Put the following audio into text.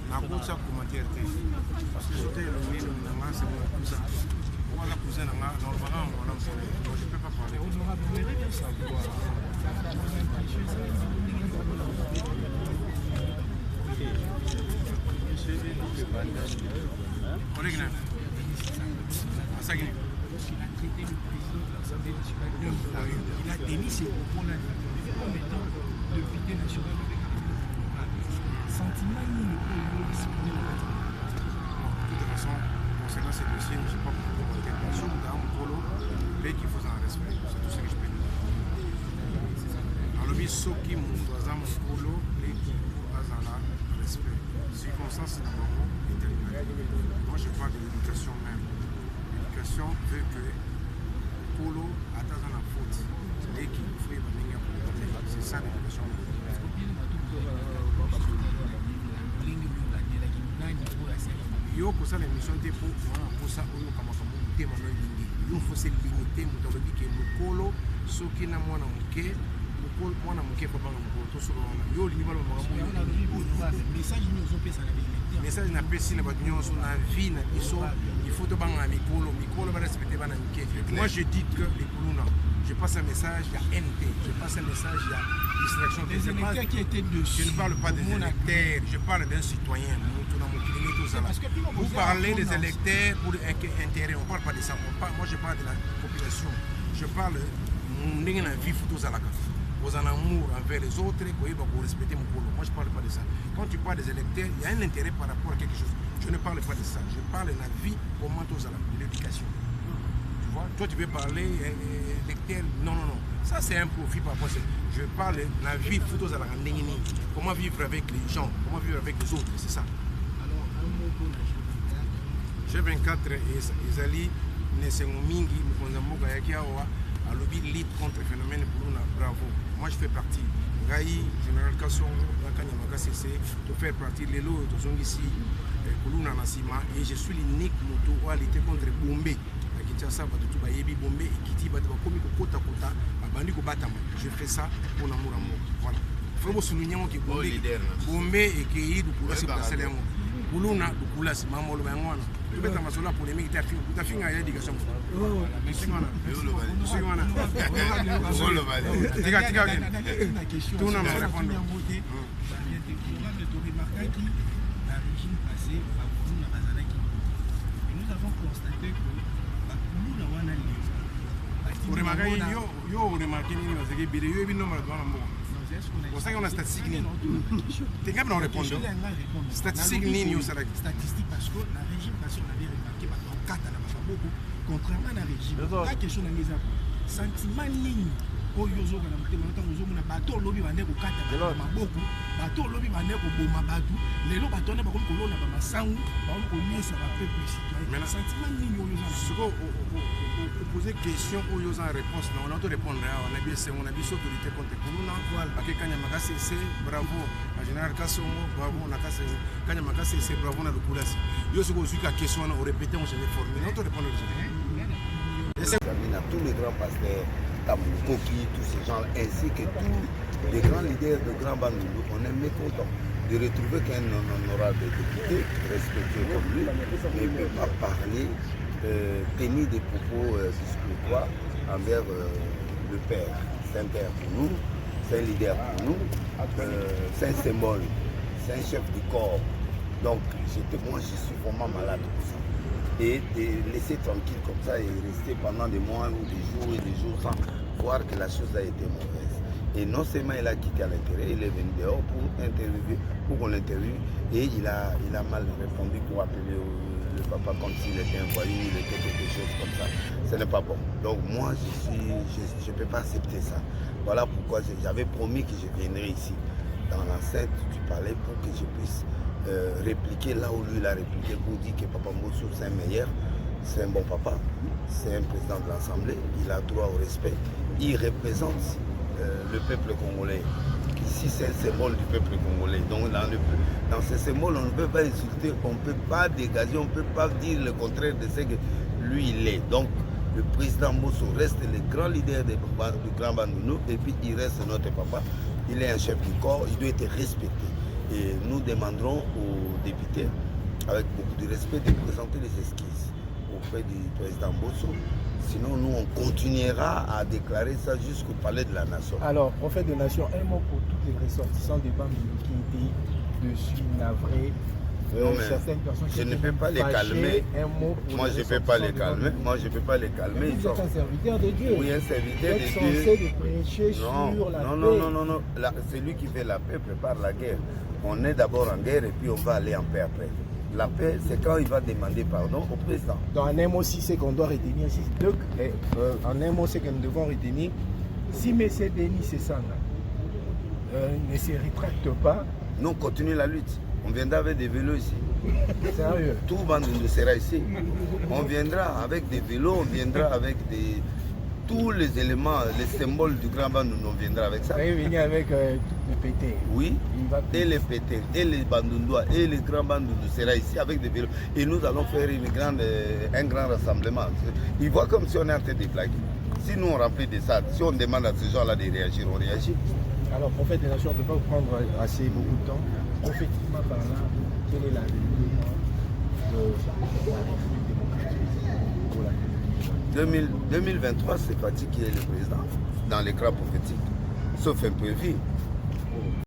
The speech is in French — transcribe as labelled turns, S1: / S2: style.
S1: nakusa commentaire te parce que j'étais le mille c'est mon cousin. Moi la cousin dans le baran moi je peux pas parler. Collègue Assagine. Il a démis ses propos là comme étant député national sentiment ni le de toute façon, concernant ces dossiers, je ne sais pas pourquoi on était pas sur dans mon polo, mais qu'il faut en respect, c'est tout ce que je peux dire. Alors, ceux qui m'ont dans mon polo, les qui ont en respect. Circonstances dans mon mot est terminée. Moi, je parle de l'éducation même. L'éducation veut que polo attend dans la faute. C'est les qui fait venir pour le. C'est ça l'éducation. Yo kosa la mission te pour ça oyo kama kama tema no lingi yo faut se limiter mu tolobi ke mukolo soki na mwana muke mukolo mwana muke papa mukolo to solo yo lingi balo mama message ni ozo pesa na message na pesi na batunyo so na vie na biso il faut to banga mikolo ba respecter bana muke. Moi je dis que les kuluna je passe un message il y a NT, je passe un message il y a distraction des électeurs qui étaient dessus. Je ne parle pas des électeurs, je parle d'un citoyen. Vous parlez des électeurs pour intérêt, on ne parle pas de ça. Moi je parle de la population. Je parle de la vie photos à la carte. Vous en amour envers les autres, vous respectez mon polo. Moi je ne parle pas de ça. Quand tu parles des électeurs, il y a un intérêt par rapport à quelque chose. Je ne parle pas de ça. Je parle de la vie, comment tous à l'éducation. Tu vois, toi tu veux parler électeurs, non. Ça c'est un profit par rapport à ça. Je parle de la vie photos à la carte. Comment vivre avec les gens, comment vivre avec les autres, c'est ça. G24 ezali nesengo mingi mukonza mboka yaki awa alobi lutte contre le phénomène kuluna bravo. Moi je fais partie ngai général Kasongo nakanya makasese to faire partie lelo tozongisi kuluna na sima et je suis l'unique moto à lutter contre Bombe na Kinshasa bato tu bayebi Bombe ekiti bato bakomi kokota kota babandi ko batama. Je fais ça pour l'amour à moi. Voilà. Faut souligner que Bombe et que Dukula c'est passer les mots. Kuluna Dukula c'est maman le bangwana. Tu peux t'amasser la polémique ta fille a l'éducation. Pour ça qu'on a statistique ni. T'es capable d'en répondre. Statistique ni ni au Sénégal. Statistique parce que la régime national avait remarqué maintenant 4 à la beaucoup contrairement à la régime. La question est mise à sentiment ligne. Oyozo kana mutema ntango ozomona bato lobi bande ko kata ba maboko bato lobi bande ko boma batu lelo bato ne bakomi kolona ba masangu ba ko nyesa ba peuple citoyen. Mais le sentiment ligne oyozo soko poser question oyozo en réponse non on auto répondre on a bien c'est on a bien autorité contre kuluna parce kanya makasi c'est bravo en général Kasongo bravo na kase kanya makasi c'est bravo na lukulasi yo soko suka question on répéter on se former on auto répondre
S2: à tous les grands pasteurs Tamukoki, tous ces gens, ainsi que tous les grands leaders de Grand Bandundu, on est mécontent de retrouver qu'un honorable député, respecté comme lui, ne peut pas parler, tenir des propos discrétoires envers le père. C'est un père pour nous, c'est un leader pour nous, c'est un symbole, c'est un chef du corps. Donc moi je suis vraiment malade pour ça. Et de laisser tranquille comme ça et rester pendant des mois ou des jours sans voir que la chose a été mauvaise. Et non seulement il a quitté à l'intérieur, il est venu dehors pour qu'on l'interviewe et il a mal répondu pour appeler le papa comme s'il était un voyou, il était quelque chose comme ça. Ce n'est pas bon. Donc moi je ne peux pas accepter ça. Voilà pourquoi j'avais promis que je viendrais ici dans l'enceinte du palais pour que je puisse répliquer là où lui il a répliqué pour dire que Papa Mbossou c'est un meilleur, c'est un bon papa, c'est un président de l'Assemblée, il a droit au respect, il représente le peuple congolais. Ici c'est un symbole du peuple congolais. Donc dans ce symbole on ne peut pas insulter, on ne peut pas dégager, on ne peut pas dire le contraire de ce que lui il est. Donc le président Bosso reste le grand leader du Grand Bandundu et puis il reste notre papa. Il est un chef du corps, il doit être respecté. Et nous demanderons aux députés, avec beaucoup de respect, de présenter les esquisses auprès du président Bosso. Sinon, nous, on continuera à déclarer ça jusqu'au palais de la nation.
S3: Alors, prophète de nation, un mot pour tous les ressortissants des Bandundu qui étaient dessus, navrés.
S2: Non, mais je ne peux pas les calmer. Moi, je ne peux pas les calmer. Moi, je ne peux pas les calmer.
S3: Vous êtes un serviteur de Dieu.
S2: Oui, un serviteur de Dieu.
S3: Vous êtes censé de prêcher sur la paix.
S2: Non. C'est lui qui fait la paix, prépare la guerre. On est d'abord en guerre et puis on va aller en paix après. La paix, c'est quand il va demander pardon au président.
S3: Dans un mot, si c'est qu'on doit retenir, en un mot, c'est que nous devons retenir, si M. Denis Sessanga ne se rétracte pas,
S2: nous, on continue la lutte. On viendra avec des vélos ici.
S3: Sérieux?
S2: Tout Bandundu sera ici. On viendra avec des vélos, on viendra avec tous les éléments, les symboles du Grand Bandundu, on viendra avec ça.
S3: Vous allez venir avec le pété.
S2: Oui, et les pétés, et les Bandundois, et les Grands Bandundu sera ici avec des vélos. Et nous allons faire un grand rassemblement. Ils voient comme si on est en train de blaguer. Si nous on remplit des salles, si on demande à ces gens-là de réagir, on réagit.
S3: Alors, prophète des nations, on ne peut pas vous prendre assez beaucoup de temps. Prophétiquement parlant, quelle est la venue de la République démocratique pour la
S2: 2023, c'est Fati qui est le président dans l'écran prophétique, sauf un peu vie.